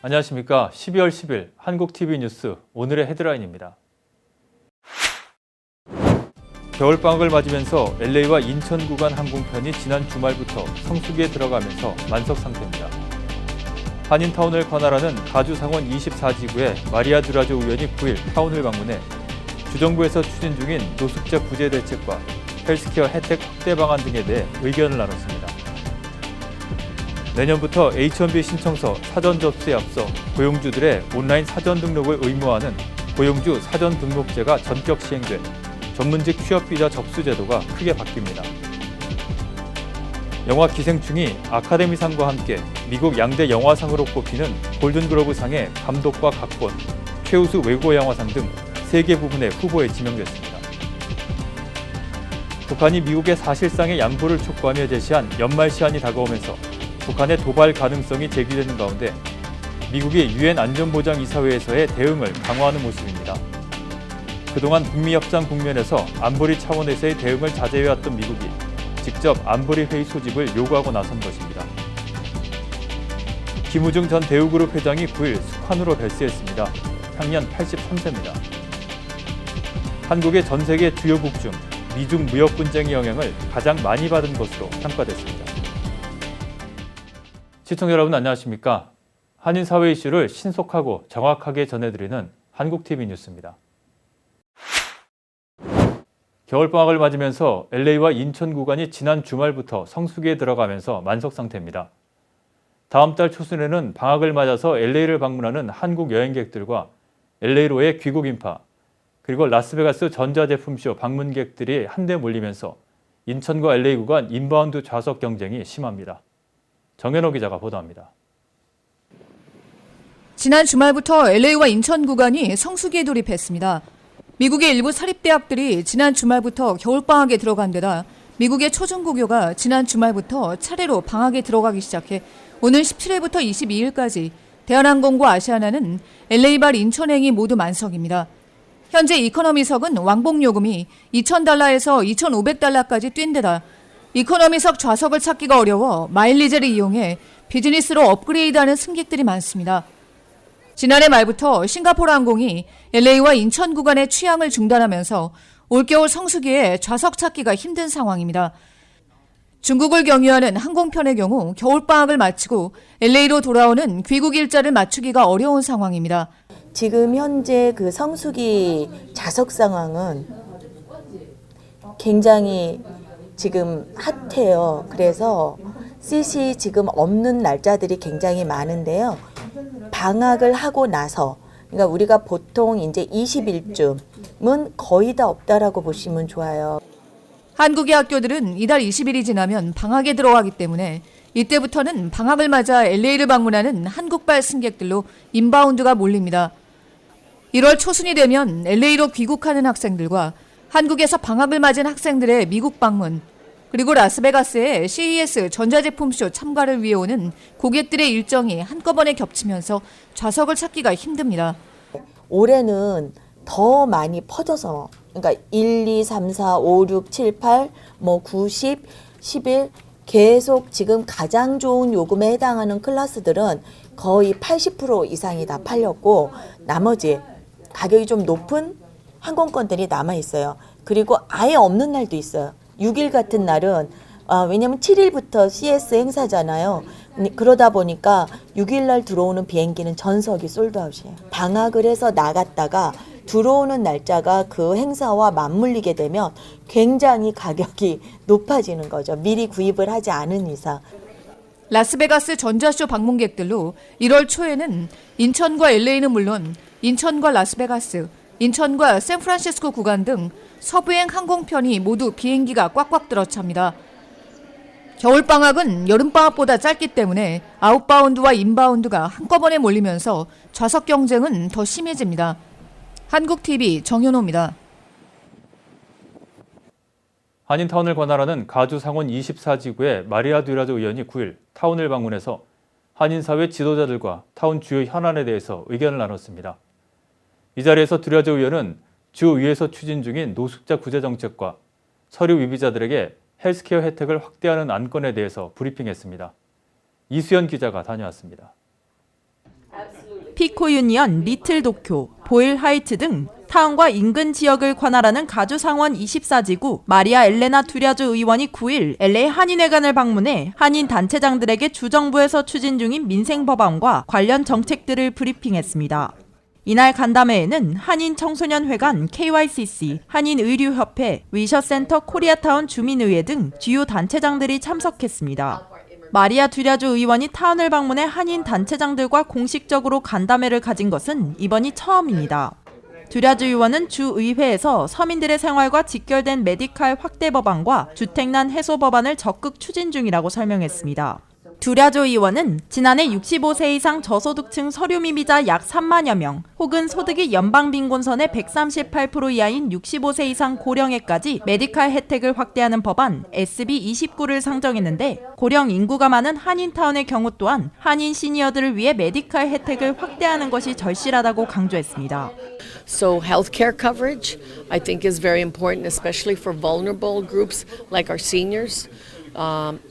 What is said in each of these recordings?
안녕하십니까. 12월 10일 한국TV 뉴스 오늘의 헤드라인입니다. 겨울방학을 맞으면서 LA와 인천 구간 항공편이 지난 주말부터 성수기에 들어가면서 만석 상태입니다. 한인타운을 관할하는 가주 상원 24지구의 마리아 드라조 의원이 9일 타운을 방문해 주정부에서 추진 중인 노숙자 구제 대책과 헬스케어 혜택 확대 방안 등에 대해 의견을 나눴습니다. 내년부터 H-1B 신청서 사전 접수에 앞서 고용주들의 온라인 사전 등록을 의무화하는 고용주 사전 등록제가 전격 시행돼 전문직 취업비자 접수 제도가 크게 바뀝니다. 영화 기생충이 아카데미상과 함께 미국 양대 영화상으로 꼽히는 골든글로브상의 감독과 각본, 최우수 외국어 영화상 등 3개 부분의 후보에 지명됐습니다. 북한이 미국의 사실상의 양보를 촉구하며 제시한 연말 시한이 다가오면서 북한의 도발 가능성이 제기되는 가운데 미국이 유엔 안전보장이사회에서의 대응을 강화하는 모습입니다. 그동안 북미협상 국면에서 안보리 차원에서의 대응을 자제해왔던 미국이 직접 안보리 회의 소집을 요구하고 나선 것입니다. 김우중 전 대우그룹 회장이 9일 숙환으로 별세했습니다. 향년 83세입니다. 한국의 전 세계 주요국 중 미중 무역 분쟁의 영향을 가장 많이 받은 것으로 평가됐습니다. 시청자 여러분 안녕하십니까? 한인 사회 이슈를 신속하고 정확하게 전해드리는 한국TV 뉴스입니다. 겨울방학을 맞으면서 LA와 인천 구간이 지난 주말부터 성수기에 들어가면서 만석 상태입니다. 다음 달 초순에는 방학을 맞아서 LA를 방문하는 한국 여행객들과 LA로의 귀국 인파, 그리고 라스베가스 전자제품쇼 방문객들이 한데 몰리면서 인천과 LA 구간 인바운드 좌석 경쟁이 심합니다. 정현호 기자가 보도합니다. 지난 주말부터 LA와 인천 구간이 성수기에 돌입했습니다. 미국의 일부 사립대학들이 지난 주말부터 겨울방학에 들어간 데다 미국의 초중고교가 지난 주말부터 차례로 방학에 들어가기 시작해 오는 17일부터 22일까지 대한항공과 아시아나는 LA발 인천행이 모두 만석입니다. 현재 이코노미석은 왕복요금이 $2,000에서 $2,500까지 뛴 데다 이코노미석 좌석을 찾기가 어려워 마일리지를 이용해 비즈니스로 업그레이드하는 승객들이 많습니다. 지난해 말부터 싱가포르 항공이 LA와 인천 구간의 취항을 중단하면서 올겨울 성수기에 좌석 찾기가 힘든 상황입니다. 중국을 경유하는 항공편의 경우 겨울방학을 마치고 LA로 돌아오는 귀국 일자를 맞추기가 어려운 상황입니다. 지금 현재 그 성수기 좌석 상황은 굉장히 지금 핫해요. 그래서 CC 지금 없는 날짜들이 굉장히 많은데요. 방학을 하고 나서, 그러니까 우리가 보통 이제 20일쯤은 거의 다 없다라고 보시면 좋아요. 한국의 학교들은 이달 20일이 지나면 방학에 들어가기 때문에 이때부터는 방학을 맞아 LA를 방문하는 한국발 승객들로 인바운드가 몰립니다. 1월 초순이 되면 LA로 귀국하는 학생들과 한국에서 방학을 맞은 학생들의 미국 방문, 그리고 라스베가스의 CES 전자제품쇼 참가를 위해 오는 고객들의 일정이 한꺼번에 겹치면서 좌석을 찾기가 힘듭니다. 올해는 더 많이 퍼져서, 그러니까 1, 2, 3, 4, 5, 6, 7, 8, 9, 10, 11 계속 지금 가장 좋은 요금에 해당하는 클래스들은 거의 80% 이상이 다 팔렸고 나머지 가격이 좀 높은 항공권들이 남아 있어요. 그리고 아예 없는 날도 있어요. 6일 같은 날은 왜냐면 7일부터 CS 행사잖아요. 그러다 보니까 6일 날 들어오는 비행기는 전석이 솔드아웃이에요. 방학을 해서 나갔다가 들어오는 날짜가 그 행사와 맞물리게 되면 굉장히 가격이 높아지는 거죠. 미리 구입을 하지 않은 이상. 라스베가스 전자쇼 방문객들로 1월 초에는 인천과 LA는 물론 인천과 라스베가스, 인천과 샌프란시스코 구간 등 서부행 항공편이 모두 비행기가 꽉꽉 들어찹니다. 겨울방학은 여름방학보다 짧기 때문에 아웃바운드와 인바운드가 한꺼번에 몰리면서 좌석 경쟁은 더 심해집니다. 한국TV 정현호입니다. 한인타운을 관할하는 가주 상원 24지구의 마리아 드라조 의원이 9일 타운을 방문해서 한인사회 지도자들과 타운 주요 현안에 대해서 의견을 나눴습니다. 이 자리에서 드라조 의원은 주의회에서 추진 중인 노숙자 구제 정책과 서류 위비자들에게 헬스케어 혜택을 확대하는 안건에 대해서 브리핑했습니다. 이수연 기자가 다녀왔습니다. 피코 유니언, 리틀 도쿄, 보일 하이트 등 타운과 인근 지역을 관할하는 가주 상원 24지구 마리아 엘레나 두랴주 의원이 9일 LA 한인회관을 방문해 한인 단체장들에게 주정부에서 추진 중인 민생 법안과 관련 정책들을 브리핑했습니다. 이날 간담회에는 한인 청소년회관 KYCC, 한인의류협회, 위셔센터 코리아타운 주민의회 등 주요 단체장들이 참석했습니다. 마리아 두랴주 의원이 타운을 방문해 한인 단체장들과 공식적으로 간담회를 가진 것은 이번이 처음입니다. 두랴주 의원은 주의회에서 서민들의 생활과 직결된 메디칼 확대 법안과 주택난 해소 법안을 적극 추진 중이라고 설명했습니다. 두랴주 의원은 지난해 65세 이상 저소득층 서류미비자 약 3만여 명, 혹은 소득이 연방빈곤선의 138% 이하인 65세 이상 고령에까지 메디칼 혜택을 확대하는 법안 SB 29를 상정했는데, 고령 인구가 많은 한인타운의 경우 또한 한인 시니어들을 위해 메디칼 혜택을 확대하는 것이 절실하다고 강조했습니다. So healthcare coverage, I think, is very important, especially for vulnerable groups like our seniors.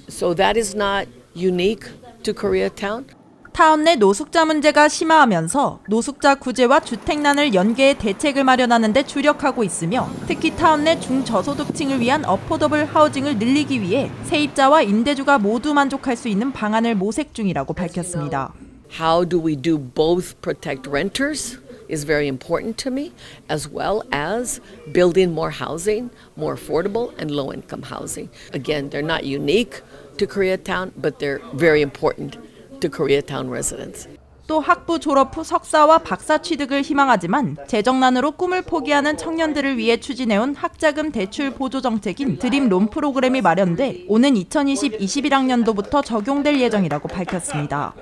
So that is not unique to Koreatown. 타운 내 노숙자 문제가 심화하면서 노숙자 구제와 주택난을 연계해 대책을 마련하는 데 주력하고 있으며, 특히 타운 내 중저소득층을 위한 어포더블 하우징을 늘리기 위해 세입자와 임대주가 모두 만족할 수 있는 방안을 모색 중이라고 밝혔습니다. How do we do both protect renters is very important to me, as well as building more housing, more affordable and low-income housing. Again, they're not unique to Koreatown, but they're very important to Koreatown residents. 또 학부 졸업 후 석사와 박사 취득을 희망하지만 재정난으로 꿈을 포기하는 청년들을 위해 추진해온 학자금 대출 보조 정책인 드림 론 프로그램이 마련돼 오는 2020-21학년도부터 적용될 예정이라고 밝혔습니다.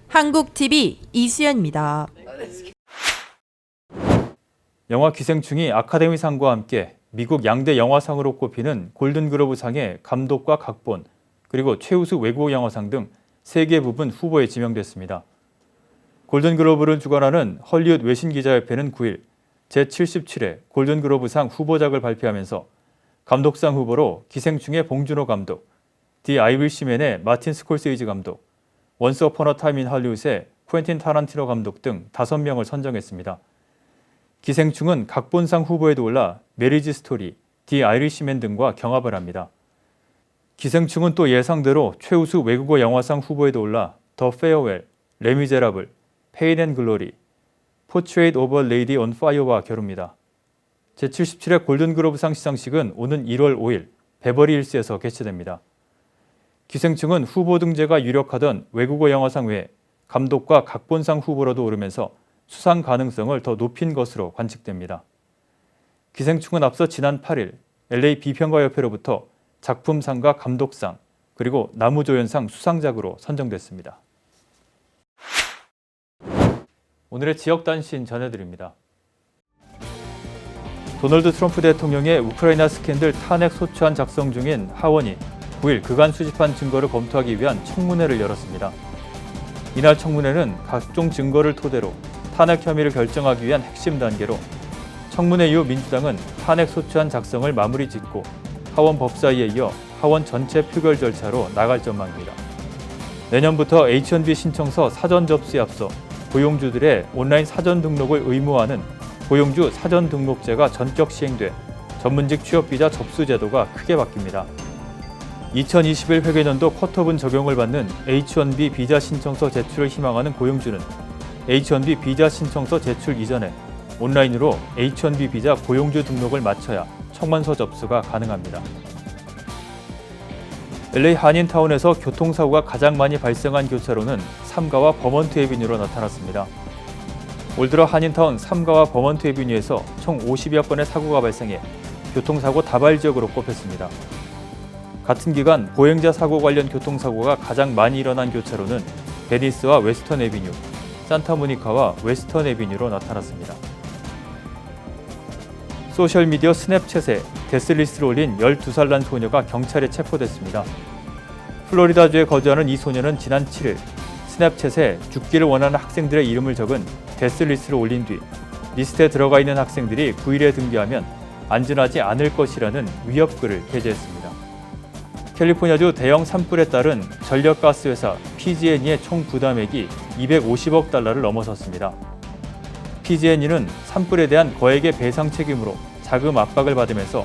한국TV 이수연입니다. 영화 기생충이 아카데미상과 함께 미국 양대 영화상으로 꼽히는 골든글로브상의 감독과 각본, 그리고 최우수 외국어 영화상 등 3개 부분 후보에 지명됐습니다. 골든글로브를 주관하는 헐리우드 외신기자협회는 9일 제77회 골든글로브상 후보작을 발표하면서 감독상 후보로 기생충의 봉준호 감독, 디 아이리시맨의 마틴 스콜세이지 감독, 원스 어폰 어 타임 인 할리우드의 쿠엔틴 타란티노 감독 등 5명을 선정했습니다. 기생충은 각본상 후보에도 올라 메리지 스토리, 디 아이리시맨 등과 경합을 합니다. 기생충은 또 예상대로 최우수 외국어 영화상 후보에도 올라 더 페어웰, 레미제라블, 페인 앤 글로리, 포트레이트 오브 레이디 온 파이어와 겨룹니다. 제77회 골든글로브상 시상식은 오는 1월 5일 베버리힐스에서 개최됩니다. 기생충은 후보 등재가 유력하던 외국어 영화상 외에 감독과 각본상 후보로도 오르면서 수상 가능성을 더 높인 것으로 관측됩니다. 기생충은 앞서 지난 8일 LA 비평가협회로부터 작품상과 감독상, 그리고 나무조연상 수상작으로 선정됐습니다. 오늘의 지역 단신 전해드립니다. 도널드 트럼프 대통령의 우크라이나 스캔들 탄핵 소추안 작성 중인 하원이 9일 그간 수집한 증거를 검토하기 위한 청문회를 열었습니다. 이날 청문회는 각종 증거를 토대로 탄핵 혐의를 결정하기 위한 핵심 단계로, 청문회 이후 민주당은 탄핵 소추안 작성을 마무리 짓고 하원 법사위에 이어 하원 전체 표결 절차로 나갈 전망입니다. 내년부터 H-1B 신청서 사전 접수에 앞서 고용주들의 온라인 사전 등록을 의무화하는 고용주 사전 등록제가 전격 시행돼 전문직 취업비자 접수 제도가 크게 바뀝니다. 2021 회계년도 쿼터분 적용을 받는 H-1B 비자 신청서 제출을 희망하는 고용주는 H-1B 비자 신청서 제출 이전에 온라인으로 H-1B 비자 고용주 등록을 마쳐야 청원서 접수가 가능합니다. LA 한인타운에서 교통사고가 가장 많이 발생한 교차로는 삼가와 버먼트 애비뉴로 나타났습니다. 올 들어 한인타운 삼가와 버먼트 애비뉴에서 총 50여 건의 사고가 발생해 교통사고 다발 지역으로 꼽혔습니다. 같은 기간 보행자 사고 관련 교통사고가 가장 많이 일어난 교차로는 베니스와 웨스턴 애비뉴, 산타모니카와 웨스턴 애비뉴로 나타났습니다. 소셜미디어 스냅챗에 데스리스트를 올린 12살 난 소녀가 경찰에 체포됐습니다. 플로리다주에 거주하는 이 소녀는 지난 7일 스냅챗에 죽기를 원하는 학생들의 이름을 적은 데스리스트를 올린 뒤 리스트에 들어가 있는 학생들이 9일에 등교하면 안전하지 않을 것이라는 위협글을 게재했습니다. 캘리포니아주 대형 산불에 따른 전력가스 회사 PG&E의 총 부담액이 250억 달러를 넘어섰습니다. PG&E는 산불에 대한 거액의 배상 책임으로 자금 압박을 받으면서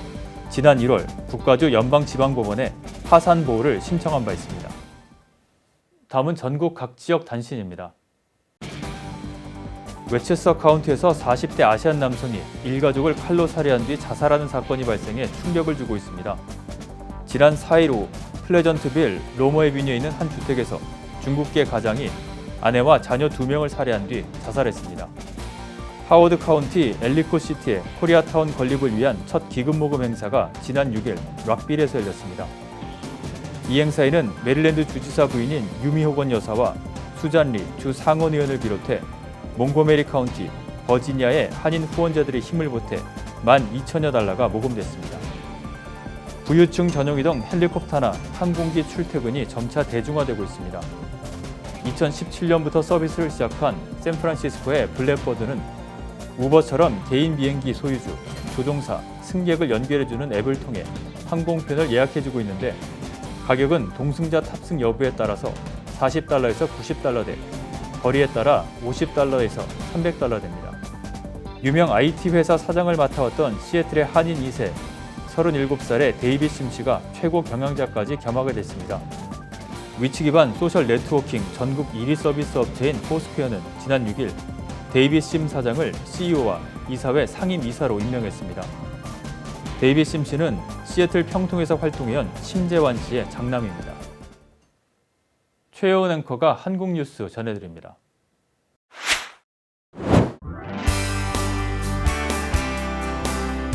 지난 1월 북가주 연방지방법원에 파산 보호를 신청한 바 있습니다. 다음은 전국 각 지역 단신입니다. 웨체스터 카운티에서 40대 아시안 남성이 일가족을 칼로 살해한 뒤 자살하는 사건이 발생해 충격을 주고 있습니다. 지난 4일 오후 플레전트빌 로머에비뉴에 있는 한 주택에서 중국계 가장이 아내와 자녀 2명을 살해한 뒤 자살했습니다. 하워드 카운티 엘리콧시티의 코리아타운 건립을 위한 첫 기금 모금 행사가 지난 6일 락빌에서 열렸습니다. 이 행사에는 메릴랜드 주지사 부인인 유미 호건 여사와 수잔 리 주 상원 의원을 비롯해 몽고메리 카운티, 버지니아의 한인 후원자들이 힘을 보태 12,000여 달러가 모금됐습니다. 부유층 전용이동 헬리콥터나 항공기 출퇴근이 점차 대중화되고 있습니다. 2017년부터 서비스를 시작한 샌프란시스코의 블랙버드는 우버처럼 개인 비행기 소유주, 조종사, 승객을 연결해주는 앱을 통해 항공편을 예약해주고 있는데 가격은 동승자 탑승 여부에 따라서 40달러에서 90달러 대 거리에 따라 50달러에서 300달러 됩니다. 유명 IT 회사 사장을 맡아왔던 시애틀의 한인 2세 37살의 데이빗 심 씨가 최고 경영자까지 겸하게 됐습니다. 위치 기반 소셜 네트워킹 전국 1위 서비스 업체인 포스퀘어는 지난 6일 데이빗 심 사장을 CEO와 이사회 상임 이사로 임명했습니다. 데이빗 심 씨는 시애틀 평통에서 활동해온 심재환 씨의 장남입니다. 최여은 앵커가 한국 뉴스 전해드립니다.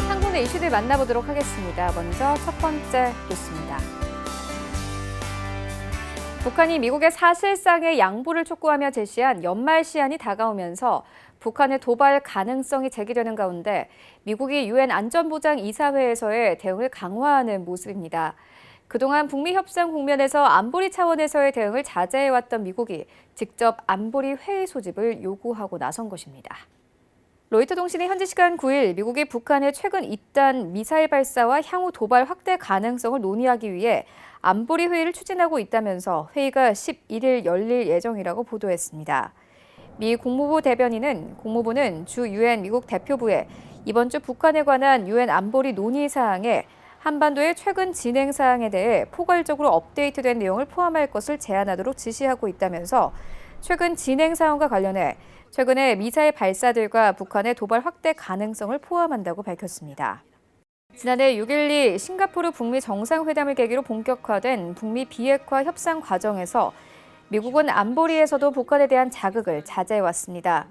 한국내 이슈들 만나보도록 하겠습니다. 먼저 첫 번째 뉴스입니다. 북한이 미국의 사실상의 양보를 촉구하며 제시한 연말 시한이 다가오면서 북한의 도발 가능성이 제기되는 가운데 미국이 유엔 안전보장이사회에서의 대응을 강화하는 모습입니다. 그동안 북미 협상 국면에서 안보리 차원에서의 대응을 자제해왔던 미국이 직접 안보리 회의 소집을 요구하고 나선 것입니다. 로이터 통신이 현지 시간 9일 미국이 북한의 최근 2단 미사일 발사와 향후 도발 확대 가능성을 논의하기 위해 안보리 회의를 추진하고 있다면서 회의가 11일 열릴 예정이라고 보도했습니다. 미 국무부 대변인은 국무부는 주 유엔 미국 대표부에 이번 주 북한에 관한 유엔 안보리 논의 사항에 한반도의 최근 진행 사항에 대해 포괄적으로 업데이트된 내용을 포함할 것을 제안하도록 지시하고 있다면서 최근 진행 사항과 관련해 최근의 미사일 발사들과 북한의 도발 확대 가능성을 포함한다고 밝혔습니다. 지난해 6.12 싱가포르 북미 정상회담을 계기로 본격화된 북미 비핵화 협상 과정에서 미국은 안보리에서도 북한에 대한 자극을 자제해왔습니다.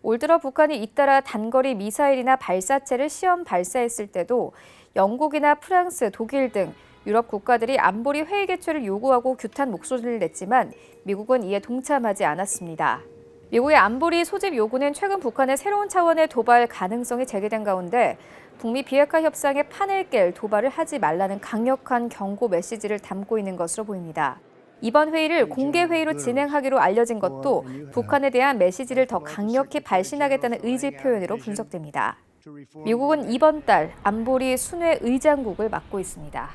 올 들어 북한이 잇따라 단거리 미사일이나 발사체를 시험 발사했을 때도 영국이나 프랑스, 독일 등 유럽 국가들이 안보리 회의 개최를 요구하고 규탄 목소리를 냈지만 미국은 이에 동참하지 않았습니다. 미국의 안보리 소집 요구는 최근 북한의 새로운 차원의 도발 가능성이 제기된 가운데 북미 비핵화 협상에 판을 깰 도발을 하지 말라는 강력한 경고 메시지를 담고 있는 것으로 보입니다. 이번 회의를 공개 회의로 진행하기로 알려진 것도 북한에 대한 메시지를 더 강력히 발신하겠다는 의지 표현으로 분석됩니다. 미국은 이번 달 안보리 순회 의장국을 맡고 있습니다.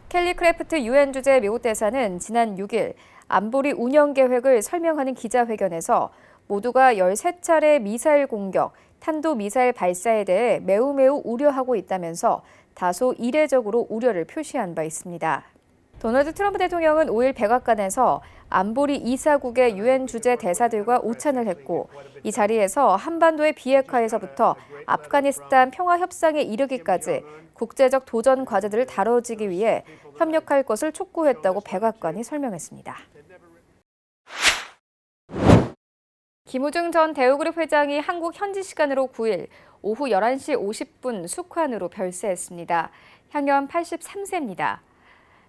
켈리 크래프트 유엔 주재 미국 대사는 지난 6일 안보리 운영 계획을 설명하는 기자회견에서 모두가 13차례 미사일 공격, 탄도미사일 발사에 대해 매우 우려하고 있다면서 다소 이례적으로 우려를 표시한 바 있습니다. 도널드 트럼프 대통령은 5일 백악관에서 안보리 이사국의 유엔 주재 대사들과 오찬을 했고 이 자리에서 한반도의 비핵화에서부터 아프가니스탄 평화 협상에 이르기까지 국제적 도전 과제들을 다뤄지기 위해 협력할 것을 촉구했다고 백악관이 설명했습니다. 김우중 전 대우그룹 회장이 한국 현지 시간으로 9일 오후 11시 50분 숙환으로 별세했습니다. 향년 83세입니다.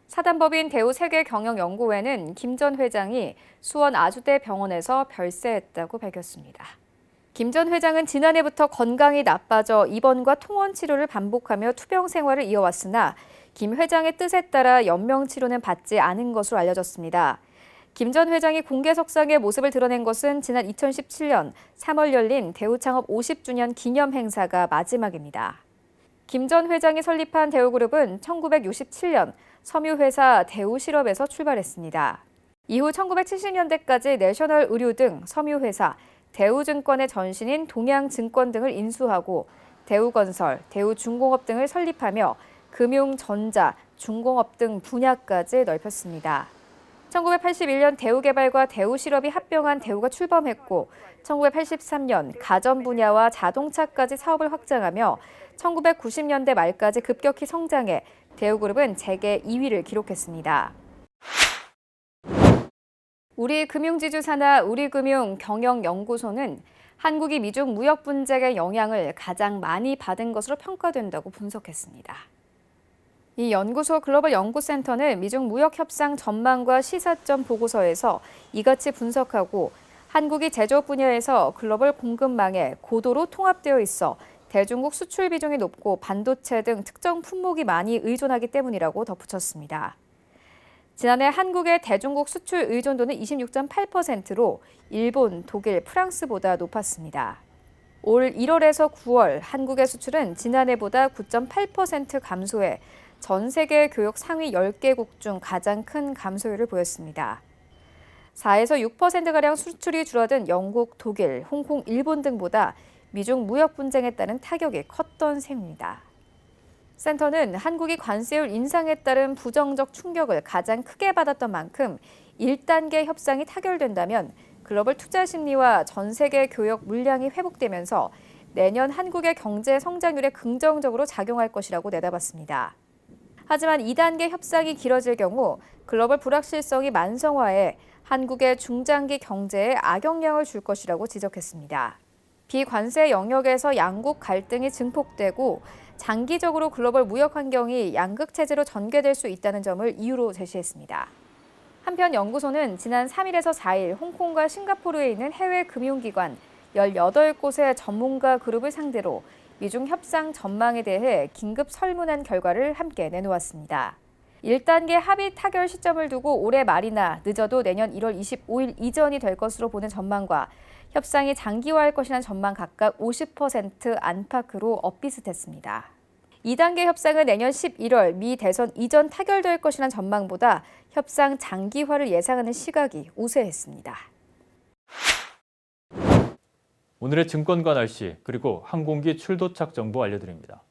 사단법인 대우세계경영연구회는 김 전 회장이 수원 아주대 병원에서 별세했다고 밝혔습니다. 김 전 회장은 지난해부터 건강이 나빠져 입원과 통원 치료를 반복하며 투병 생활을 이어왔으나 김 회장의 뜻에 따라 연명 치료는 받지 않은 것으로 알려졌습니다. 김 전 회장이 공개석상의 모습을 드러낸 것은 지난 2017년 3월 열린 대우 창업 50주년 기념 행사가 마지막입니다. 김 전 회장이 설립한 대우그룹은 1967년 섬유회사 대우실업에서 출발했습니다. 이후 1970년대까지 내셔널 의류 등 섬유회사, 대우증권의 전신인 동양증권 등을 인수하고 대우건설, 대우중공업 등을 설립하며 금융, 전자, 중공업 등 분야까지 넓혔습니다. 1981년 대우개발과 대우실업이 합병한 대우가 출범했고 1983년 가전 분야와 자동차까지 사업을 확장하며 1990년대 말까지 급격히 성장해 대우그룹은 재계 2위를 기록했습니다. 우리금융지주사나 우리금융경영연구소는 한국이 미중 무역 분쟁의 영향을 가장 많이 받은 것으로 평가된다고 분석했습니다. 이 연구소 글로벌 연구센터는 미중 무역 협상 전망과 시사점 보고서에서 이같이 분석하고 한국이 제조업 분야에서 글로벌 공급망에 고도로 통합되어 있어 대중국 수출 비중이 높고 반도체 등 특정 품목이 많이 의존하기 때문이라고 덧붙였습니다. 지난해 한국의 대중국 수출 의존도는 26.8%로 일본, 독일, 프랑스보다 높았습니다. 올 1월에서 9월 한국의 수출은 지난해보다 9.8% 감소해 전 세계 교역 상위 10개국 중 가장 큰 감소율을 보였습니다. 4에서 6%가량 수출이 줄어든 영국, 독일, 홍콩, 일본 등보다 미중 무역 분쟁에 따른 타격이 컸던 셈입니다. 센터는 한국이 관세율 인상에 따른 부정적 충격을 가장 크게 받았던 만큼 1단계 협상이 타결된다면 글로벌 투자 심리와 전 세계 교역 물량이 회복되면서 내년 한국의 경제 성장률에 긍정적으로 작용할 것이라고 내다봤습니다. 하지만 2단계 협상이 길어질 경우 글로벌 불확실성이 만성화해 한국의 중장기 경제에 악영향을 줄 것이라고 지적했습니다. 비관세 영역에서 양국 갈등이 증폭되고 장기적으로 글로벌 무역 환경이 양극 체제로 전개될 수 있다는 점을 이유로 제시했습니다. 한편 연구소는 지난 3일에서 4일 홍콩과 싱가포르에 있는 해외 금융기관 18곳의 전문가 그룹을 상대로 미중 협상 전망에 대해 긴급 설문한 결과를 함께 내놓았습니다. 1단계 합의 타결 시점을 두고 올해 말이나 늦어도 내년 1월 25일 이전이 될 것으로 보는 전망과 협상이 장기화할 것이라는 전망 각각 50% 안팎으로 엇비슷했습니다. 2단계 협상은 내년 11월 미 대선 이전 타결될 것이라는 전망보다 협상 장기화를 예상하는 시각이 우세했습니다. 오늘의 증권가 날씨 그리고 항공기 출도착 정보 알려드립니다.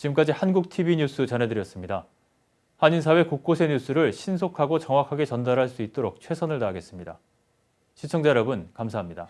지금까지 한국TV 뉴스 전해드렸습니다. 한인사회 곳곳의 뉴스를 신속하고 정확하게 전달할 수 있도록 최선을 다하겠습니다. 시청자 여러분, 감사합니다.